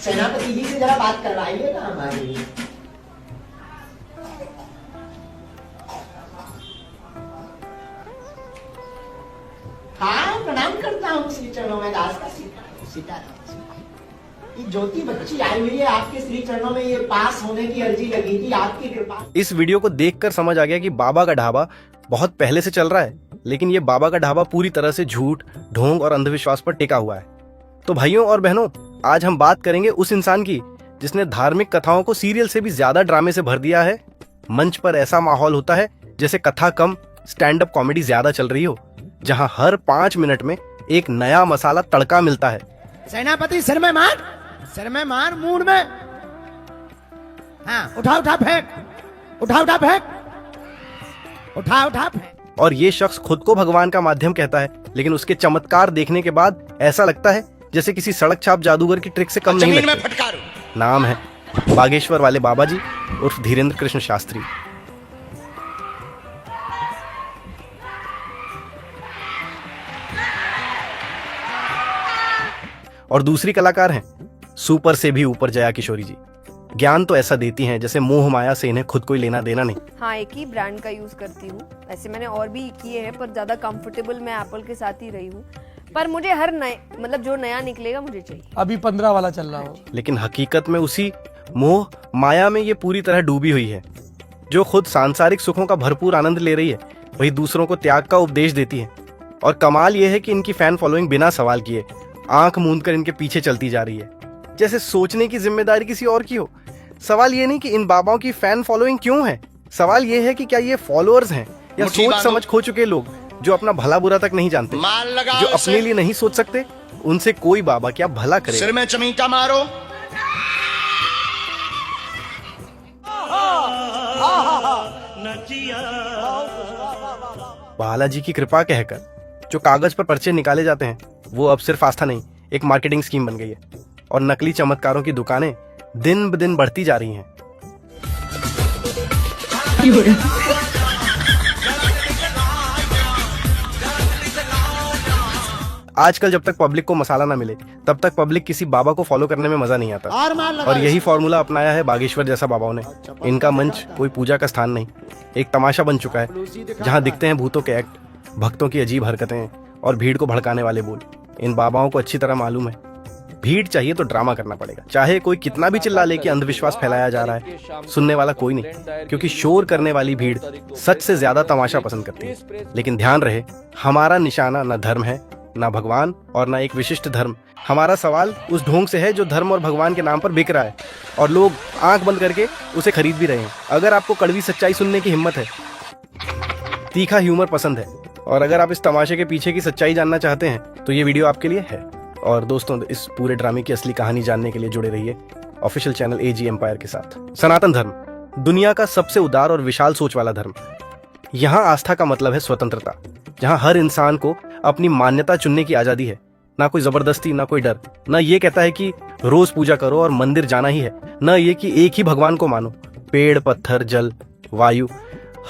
सेनापति जी से जरा बात करवाइए ना हमारी। हाँ, प्रणाम करता हूँ श्री चरणों में। दास का सीताराम। ये ज्योति बच्ची आई हुई है आपके श्री चरणों में, ये पास होने की अर्जी लगी थी, आपकी कृपा। इस वीडियो को देखकर समझ आ गया कि बाबा का ढाबा बहुत पहले से चल रहा है, लेकिन ये बाबा का ढाबा पूरी तरह से झूठ, ढोंग और अंधविश्वास पर टिका हुआ है। तो भाइयों और बहनों, आज हम बात करेंगे उस इंसान की जिसने धार्मिक कथाओं को सीरियल से भी ज्यादा ड्रामे से भर दिया है। मंच पर ऐसा माहौल होता है जैसे कथा कम स्टैंड अप कॉमेडी ज्यादा चल रही हो, जहां हर 5 मिनट में एक नया मसाला तड़का मिलता है। सेनापति सिर में मार मूड में। हाँ, उठा फेंक, उठा फेंक। और ये शख्स खुद को भगवान का माध्यम कहता है, लेकिन उसके चमत्कार देखने के बाद ऐसा लगता है जैसे किसी सड़क छाप जादूगर की ट्रिक से कम नहीं लगता। नाम है बागेश्वर वाले बाबा जी उर्फ धीरेन्द्र कृष्ण शास्त्री। और दूसरी कलाकार हैं सुपर से भी ऊपर जया किशोरी जी। ज्ञान तो ऐसा देती हैं जैसे मोह माया से इन्हें खुद कोई लेना देना नहीं। हाँ, एक ही ब्रांड का यूज करती हूँ। ऐसे मैंने और भी किए हैं, पर ज्यादा कंफर्टेबल मैं एप्पल के साथ ही रही हूँ। पर मुझे हर नए मतलब जो नया निकलेगा मुझे चाहिए। अभी 15 वाला चल रहा हो, लेकिन हकीकत में उसी मोह माया में ये पूरी तरह डूबी हुई है। जो खुद सांसारिक सुखों का भरपूर आनंद ले रही है, वही दूसरों को त्याग का उपदेश देती है। और कमाल ये है कि इनकी फैन फॉलोइंग बिना सवाल किए आंख मूंद कर इनके पीछे चलती जा रही है, जैसे सोचने की जिम्मेदारी किसी और की हो। सवाल ये नहीं कि इन बाबाओं की फैन फॉलोइंग क्यों है, सवाल ये है कि क्या ये फॉलोअर्स हैं या सोच समझ खो चुके लोग जो अपना भला बुरा तक नहीं जानते, जो अपने लिए नहीं सोच सकते। उनसे कोई बाबा क्या भला करे। सिर में चमीटा मारो। बालाजी की कृपा कहकर जो कागज पर पर्चे निकाले जाते हैं, वो अब सिर्फ आस्था नहीं, एक मार्केटिंग स्कीम बन गई है। और नकली चमत्कारों की दुकानें दिन ब दिन बढ़ती जा रही हैं। आजकल जब तक पब्लिक को मसाला ना मिले, तब तक पब्लिक किसी बाबा को फॉलो करने में मजा नहीं आता। और यही फॉर्मूला अपनाया है बागेश्वर जैसा बाबाओं ने। इनका मंच कोई पूजा का स्थान नहीं, एक तमाशा बन चुका है, जहां दिखते हैं भूतों के एक्ट, भक्तों की अजीब हरकतें और भीड़ को भड़काने वाले बोल। इन बाबाओं को अच्छी तरह मालूम है, भीड़ चाहिए तो ड्रामा करना पड़ेगा। चाहे कोई कितना भी चिल्ला ले कि अंधविश्वास फैलाया जा रहा है, सुनने वाला कोई नहीं, क्योंकि शोर करने वाली भीड़ सच से ज्यादा तमाशा पसंद करती है। लेकिन ध्यान रहे, हमारा निशाना न धर्म है, न भगवान और न एक विशिष्ट धर्म। हमारा सवाल उस ढोंग से है जो धर्म और भगवान के नाम पर बिक रहा है और लोग आंख बंद करके उसे खरीद भी रहे हैं। अगर आपको कड़वी सच्चाई सुनने की हिम्मत है, तीखा ह्यूमर पसंद है, और अगर आप इस तमाशे के पीछे की सच्चाई जानना चाहते हैं, तो ये वीडियो आपके लिए है। और दोस्तों, इस पूरे ड्रामे की असली कहानी जानने के लिए जुड़े रहिए ऑफिशियल चैनल एजी एम्पायर के साथ। सनातन धर्म दुनिया का सबसे उदार और विशाल सोच वाला धर्म। यहाँ आस्था का मतलब है स्वतंत्रता, जहाँ हर इंसान को अपनी मान्यता चुनने की आजादी है। ना कोई जबरदस्ती, ना कोई डर। ना ये कहता है कि रोज पूजा करो और मंदिर जाना ही है, ना ये कि एक ही भगवान को मानो। पेड़, पत्थर, जल, वायु,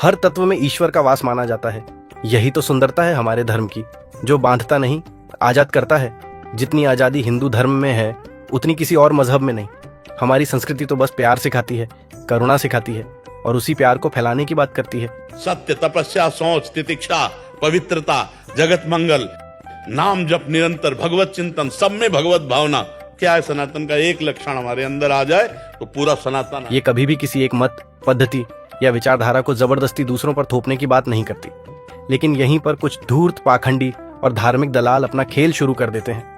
हर तत्व में ईश्वर का वास माना जाता है। यही तो सुंदरता है हमारे धर्म की, जो बांधता नहीं, आजाद करता है। जितनी आजादी हिंदू धर्म में है, उतनी किसी और मजहब में नहीं। हमारी संस्कृति तो बस प्यार सिखाती है, करुणा सिखाती है, और उसी प्यार को फैलाने की बात करती है। सत्य, तपस्या, सोच, तितिक्षा, पवित्रता, जगत मंगल, नाम जप निरंतर, भगवत चिंतन, सब में भगवत भावना। क्या है सनातन का एक लक्षण हमारे अंदर आ जाए तो पूरा सनातन। ये कभी भी किसी एक मत, पद्धति या विचारधारा को जबरदस्ती दूसरों पर थोपने की बात नहीं करती। लेकिन यहीं पर कुछ धूर्त, पाखंडी और धार्मिक दलाल अपना खेल शुरू कर देते हैं।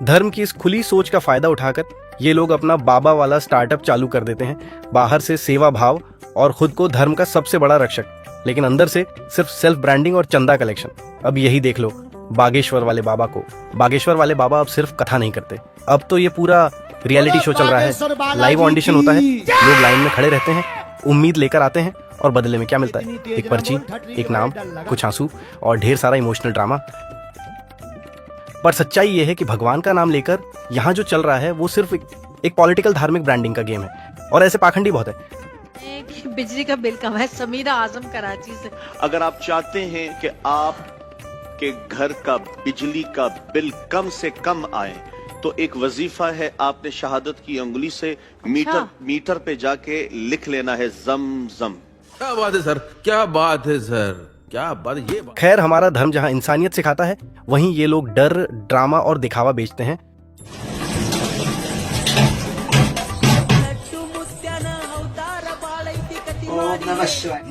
धर्म की इस खुली सोच का फायदा उठाकर ये लोग अपना बाबा वाला स्टार्टअप चालू कर देते हैं। बाहर से सेवा भाव और खुद को धर्म का सबसे बड़ा रक्षक, लेकिन अंदर से सिर्फ सेल्फ ब्रांडिंग और चंदा कलेक्शन। अब यही देख लो बागेश्वर वाले बाबा को। बागेश्वर वाले बाबा अब सिर्फ कथा नहीं करते, अब तो ये पूरा रियलिटी शो चल रहा है। लाइव ऑडिशन होता है, लोग लाइन में खड़े रहते हैं, उम्मीद लेकर आते हैं, और बदले में क्या मिलता है? एक पर्ची, एक नाम, कुछ आंसू और ढेर सारा इमोशनल ड्रामा। पर सच्चाई ये है कि भगवान का नाम लेकर यहाँ जो चल रहा है वो सिर्फ एक पॉलिटिकल धार्मिक ब्रांडिंग का गेम है, और ऐसे पाखंडी बहुत है। बिजली का बिल कम है। समीरा आजम कराची से। अगर आप चाहते हैं कि आप के घर का बिजली का बिल कम से कम आए, तो एक वजीफा है, आपने शहादत की अंगुली से मीटर पे जाके लिख लेना है जम जम। क्या बात है सर, क्या बात है सर, क्या बात है ये बात। खैर, हमारा धर्म जहां इंसानियत सिखाता है, वहीं ये लोग डर, ड्रामा और दिखावा बेचते हैं। ओम नमः शिवाय।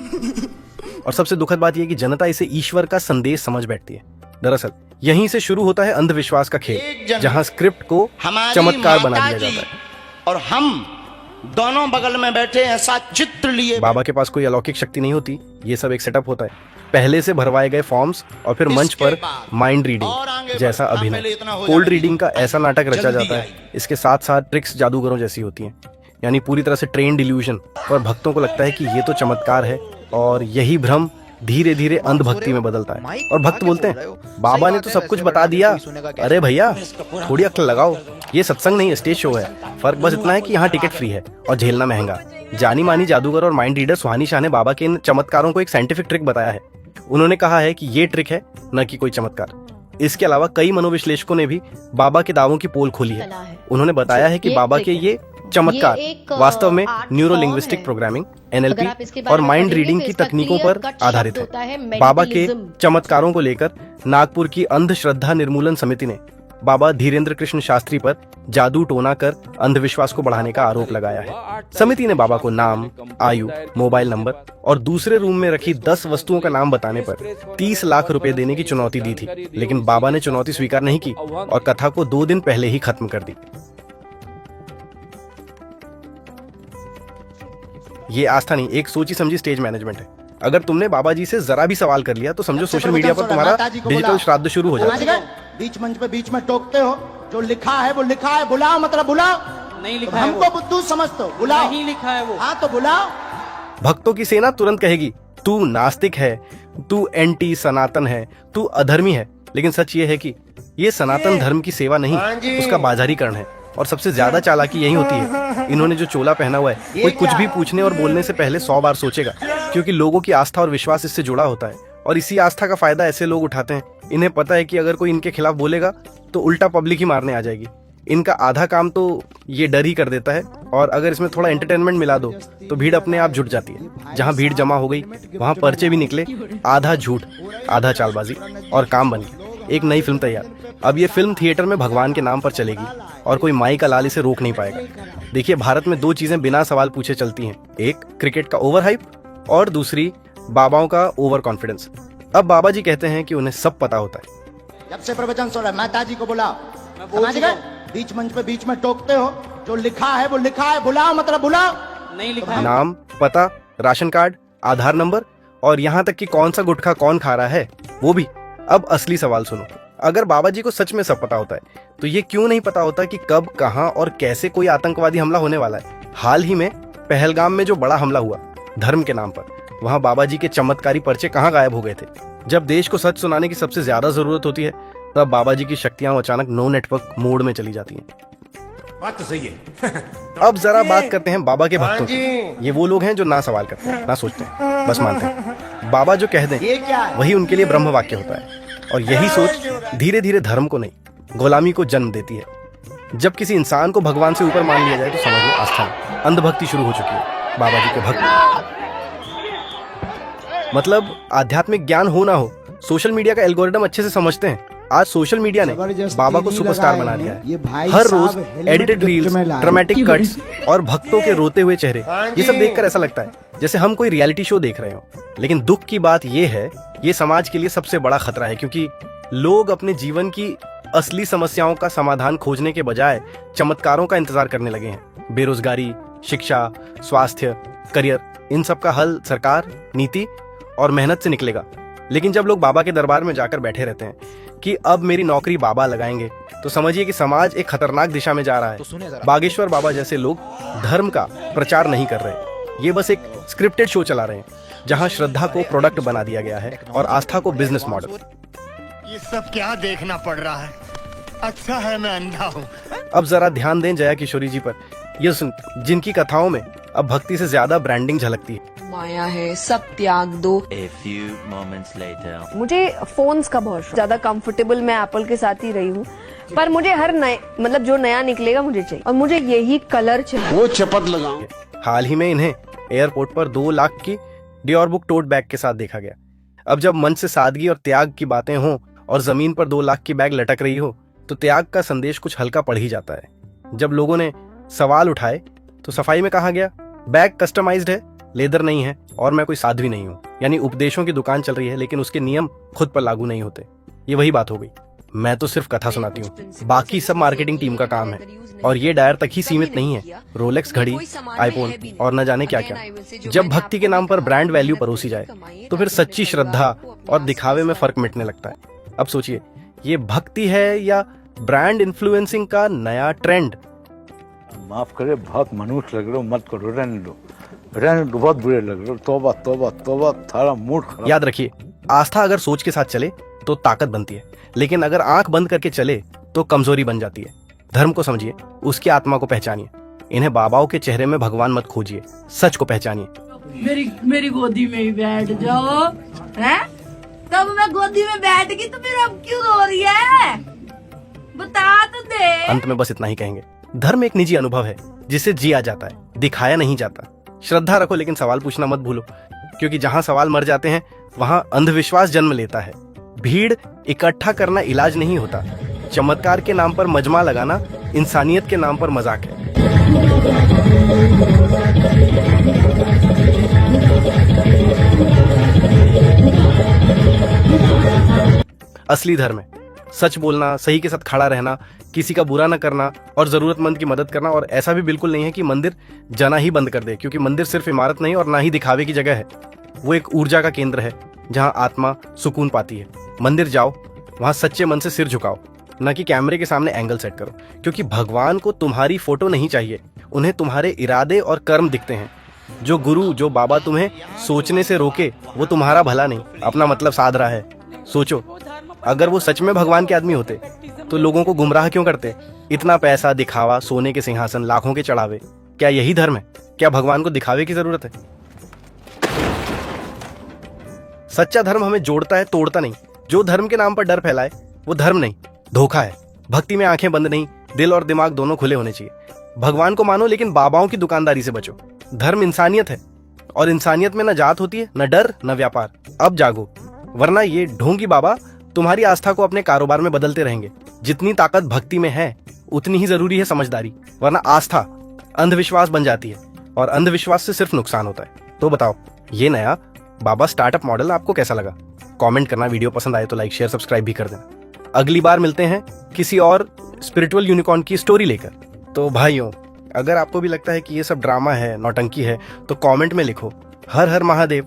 और सबसे दुखद बात यह कि जनता इसे ईश्वर का संदेश समझ बैठती है। दरअसल यहीं से शुरू होता है अंधविश्वास का खेल, जहां स्क्रिप्ट को चमत्कार बना दिया जाता है। और हम दोनों बगल में बैठे ऐसा चित्र लिए। बाबा के पास कोई अलौकिक शक्ति नहीं होती, ये सब एक सेटअप होता है। पहले से भरवाए गए फॉर्म्स और फिर मंच पर माइंड रीडिंग जैसा अभिनय, कोल्ड रीडिंग का ऐसा नाटक रचा जाता है। इसके साथ साथ ट्रिक्स जादूगरों जैसी होती हैं, यानी पूरी तरह से ट्रेन्ड इल्यूजन। और भक्तों को लगता है कि ये तो चमत्कार है, और यही भ्रम धीरे धीरे अंधभक्ति में बदलता है। और भक्त बोलते हैं, बाबा ने तो सब कुछ बता दिया। अरे भैया, थोड़ी अक्ल लगाओ, ये सत्संग नहीं, स्टेज शो है। फर्क बस इतना है कि यहाँ टिकट फ्री है और झेलना महंगा। जानी मानी जादूगर और माइंड रीडर सुहानी शाह ने बाबा के इन चमत्कारों को एक साइंटिफिक ट्रिक बताया है। उन्होंने कहा है कि ये ट्रिक है, न कि कोई चमत्कार। इसके अलावा कई मनोविश्लेषकों ने भी बाबा के दावों की पोल खोली है। उन्होंने बताया है कि बाबा के ये चमत्कार वास्तव में न्यूरो लिंग्विस्टिक प्रोग्रामिंग, NLP और माइंड रीडिंग की तकनीकों पर आधारित है। बाबा के चमत्कारों को लेकर नागपुर की अंधश्रद्धा निर्मूलन समिति ने बाबा धीरेन्द्र कृष्ण शास्त्री पर जादू टोना कर अंधविश्वास को बढ़ाने का आरोप लगाया है। समिति ने बाबा को नाम, आयु, मोबाइल नंबर और दूसरे रूम में रखी 10 वस्तुओं का नाम बताने पर 30 लाख रुपए देने की चुनौती दी थी, लेकिन बाबा ने चुनौती स्वीकार नहीं की और कथा को 2 दिन पहले ही खत्म कर दी। ये आस्था नहीं, एक सोची समझी स्टेज मैनेजमेंट है। अगर तुमने बाबा जी से जरा भी सवाल कर लिया तो समझो सोशल मीडिया पर तुम्हारा डिजिटल श्राद्ध शुरू हो जाएगा। बीच मंच पे बीच में टोकते हो, जो लिखा है वो लिखा है, बुलाओ मतलब बुलाओ। नहीं लिखा है, हमको बुद्धू समझते हो, बुलाओ। नहीं लिखा है वो, हाँ तो बुलाओ। भक्तों की सेना तुरंत कहेगी, तू नास्तिक है, तू एंटी सनातन है, तू अधर्मी है। लेकिन सच ये है कि ये सनातन धर्म की सेवा नहीं, उसका बाजारीकरण है। और सबसे ज्यादा चालाकी यही होती है। इन्होंने जो चोला पहना हुआ है, कोई कुछ भी पूछने और बोलने से पहले 100 बार सोचेगा, क्योंकि लोगों की आस्था और विश्वास इससे जुड़ा होता है। और इसी आस्था का फायदा ऐसे लोग उठाते हैं। इन्हें पता है कि अगर कोई इनके खिलाफ बोलेगा तो उल्टा पब्लिक ही मारने आ जाएगी। इनका आधा काम तो ये डर ही कर देता है, और अगर इसमें थोड़ा एंटरटेनमेंट मिला दो तो भीड़ अपने आप जुट जाती है। जहां भीड़ जमा हो गई वहां पर्चे भी निकले, आधा झूठ आधा चालबाजी, और काम बन गया। एक नई फिल्म तैयार। अब ये फिल्म थिएटर में भगवान के नाम पर चलेगी और कोई माई का लाल इसे रोक नहीं पाएगा। देखिए, भारत में 2 चीजें बिना सवाल पूछे चलती हैं, एक क्रिकेट का ओवर हाइप और दूसरी बाबाओं का ओवर कॉन्फिडेंस। अब बाबा जी कहते हैं कि उन्हें सब पता होता है। जब से प्रवचन सो रहा है, माता जी को बुलाओ। समझ गए? बीच मंच पे बीच में टोकते हो, जो लिखा है वो लिखा है, बुलाओ मतलब बुलाओ। नहीं लिखा है। नाम, पता, राशन कार्ड, आधार नंबर और यहाँ तक कि कौन सा गुटखा कौन खा रहा है वो भी। अब असली सवाल सुनो, अगर बाबा जी को सच में सब पता होता है तो ये क्यों नहीं पता होता कि कब, कहां और कैसे कोई आतंकवादी हमला होने वाला है। हाल ही में पहलगाम में जो बड़ा हमला हुआ धर्म के नाम पर, वहां बाबा जी के चमत्कारी पर्चे कहां गायब हो गए थे। जब देश को सच सुनाने की सबसे ज्यादा जरूरत होती है, तब बाबा जी की शक्तियां अचानक नो नेटवर्क मोड में चली जाती हैं। बात तो सही है। अब जरा बात करते हैं बाबा के भक्तों की। ये वो लोग हैं जो ना सवाल करते हैं, ना सोचते हैं, बस मानते हैं। बाबा जो कह दें वही उनके लिए ब्रह्म वाक्य होता है। और यही सोच धीरे धीरे धर्म को नहीं, गुलामी को जन्म देती है। जब किसी इंसान को भगवान से ऊपर मान लिया जाए तो समझ लो आस्था नहीं, अंधभक्ति शुरू हो चुकी है। बाबा जी के भक्त, मतलब आध्यात्मिक ज्ञान हो ना हो, सोशल मीडिया का एल्गोरिदम अच्छे से समझते हैं। आज सोशल मीडिया ने बाबा को सुपरस्टार बना दिया है। हर रोज एडिटेड रील्स, ड्रामेटिक कट्स और भक्तों के रोते हुए चेहरे, ये सब देखकर ऐसा लगता है जैसे हम कोई रियलिटी शो देख रहे हो। लेकिन दुख की बात ये है, ये समाज के लिए सबसे बड़ा खतरा है, क्योंकि लोग अपने जीवन की असली समस्याओं का समाधान खोजने के बजाय चमत्कारों का इंतजार करने लगे हैं। बेरोजगारी, शिक्षा, स्वास्थ्य, करियर, इन सब का हल सरकार, नीति और मेहनत से निकलेगा। लेकिन जब लोग बाबा के दरबार में जाकर बैठे रहते हैं कि अब मेरी नौकरी बाबा लगाएंगे, तो समझिए कि समाज एक खतरनाक दिशा में जा रहा है। बागेश्वर बाबा जैसे लोग धर्म का प्रचार नहीं कर रहे, ये बस एक स्क्रिप्टेड शो चला रहे हैं, जहां श्रद्धा को प्रोडक्ट बना दिया गया है और आस्था को बिजनेस मॉडल। ये सब क्या देखना पड़ रहा है? अच्छा है मैं अंधा हूँ। अब जरा ध्यान दें जया किशोरी जी पर, ये जिनकी कथाओं में अब भक्ति से ज्यादा ब्रांडिंग झलकती है। माया है, सब त्याग दो। A few moments later. मुझे फोन्स का बहुत ज्यादा कंफर्टेबल, मैं एप्पल के साथ ही रही हूँ, पर मुझे हर नए मतलब जो नया निकलेगा मुझे चाहिए, और मुझे यही कलर चाहिए। वो चपत लगाऊं। हाल ही में इन्हें एयरपोर्ट पर 2 लाख की डियोर बुक टोट बैग के साथ देखा गया। अब जब मन से सादगी और त्याग की बातें हों और जमीन पर 2 लाख की बैग लटक रही हो, तो त्याग का संदेश कुछ हल्का पड़ ही जाता है। जब लोगों ने सवाल उठाए तो सफाई में कहा गया, बैग कस्टमाइज्ड है, लेदर नहीं है, और मैं कोई साध्वी नहीं हूं। यानी उपदेशों की दुकान चल रही है, लेकिन उसके नियम खुद पर लागू नहीं होते। ये वही बात हो गई। मैं तो सिर्फ कथा सुनाती हूँ, बाकी सब मार्केटिंग टीम का काम है। और ये डायर तक ही सीमित नहीं है, रोलेक्स घड़ी, आईफोन और न जाने क्या क्या। जब भक्ति के नाम पर ब्रांड वैल्यू परोसी जाए तो फिर सच्ची श्रद्धा और दिखावे में फर्क मिटने लगता है। अब सोचिए, ये भक्ति है या ब्रांड इन्फ्लुएंसिंग का नया ट्रेंड? माफ करे, बहुत मनुष्य लग रहे हो, मत करो, रहने दो, बहुत बुरे लग रहे हो। तौबा तौबा तौबा, थारा मूड खराब। याद रखिए, आस्था अगर सोच के साथ चले तो ताकत बनती है, लेकिन अगर आंख बंद करके चले तो कमजोरी बन जाती है। धर्म को समझिए, उसकी आत्मा को पहचानिए। इन्हें बाबाओं के चेहरे में भगवान मत खोजिए, सच को पहचानिए। मेरी गोदी में ही बैठ जाओ, हैं? तब मैं गोदी में बैठ गई तो फिर अब क्यों रो रही है? बता तो दे। अंत में बस इतना ही कहेंगे, धर्म एक निजी अनुभव है जिसे जिया जाता है, दिखाया नहीं जाता। श्रद्धा रखो, लेकिन सवाल पूछना मत भूलो, क्योंकि जहां सवाल मर जाते हैं वहां अंधविश्वास जन्म लेता है। भीड़ इकट्ठा करना इलाज नहीं होता। चमत्कार के नाम पर मजमा लगाना इंसानियत के नाम पर मजाक है। असली धर्म है सच बोलना, सही के साथ खड़ा रहना, किसी का बुरा न करना और जरूरतमंद की मदद करना। और ऐसा भी बिल्कुल नहीं है कि मंदिर जाना ही बंद कर दे, क्योंकि मंदिर सिर्फ इमारत नहीं और ना ही दिखावे की जगह है। वो एक ऊर्जा का केंद्र है जहां आत्मा सुकून पाती है। मंदिर जाओ, वहां सच्चे मन से सिर झुकाओ, न कि कैमरे के सामने एंगल सेट करो, क्योंकि भगवान को तुम्हारी फोटो नहीं चाहिए, उन्हें तुम्हारे इरादे और कर्म दिखते हैं। जो गुरु, जो बाबा तुम्हें सोचने से रोके, वो तुम्हारा भला नहीं, अपना मतलब साध रहा है। सोचो, अगर वो सच में भगवान के आदमी होते तो लोगों को गुमराह क्यों करते? इतना पैसा, दिखावा, सोने के सिंहासन, लाखों के चढ़ावे, क्या यही धर्म है? क्या भगवान को दिखावे की जरूरत है? सच्चा धर्म हमें जोड़ता है, तोड़ता नहीं। जो धर्म के नाम पर डर फैलाए वो धर्म नहीं, धोखा है। भक्ति में आंखें बंद नहीं, दिल और दिमाग दोनों खुले होने चाहिए। भगवान को मानो, लेकिन बाबाओं की दुकानदारी से बचो। धर्म इंसानियत है, और इंसानियत में न जात होती है, न डर, न व्यापार। अब जागो, वरना ये ढोंगी बाबा तुम्हारी आस्था को अपने कारोबार में बदलते रहेंगे। जितनी ताकत भक्ति में है उतनी ही जरूरी है समझदारी, वरना आस्था अंधविश्वास बन जाती है, और अंधविश्वास से सिर्फ नुकसान होता है। तो बताओ, ये नया बाबा स्टार्टअप मॉडल आपको कैसा लगा? कमेंट करना। वीडियो पसंद आए तो लाइक, शेयर, सब्सक्राइब भी कर देना। अगली बार मिलते हैं किसी और स्पिरिचुअल यूनिकॉर्न की स्टोरी लेकर। तो भाइयों, अगर आपको भी लगता है कि ये सब ड्रामा है, नौटंकी है, तो कमेंट में लिखो हर हर महादेव।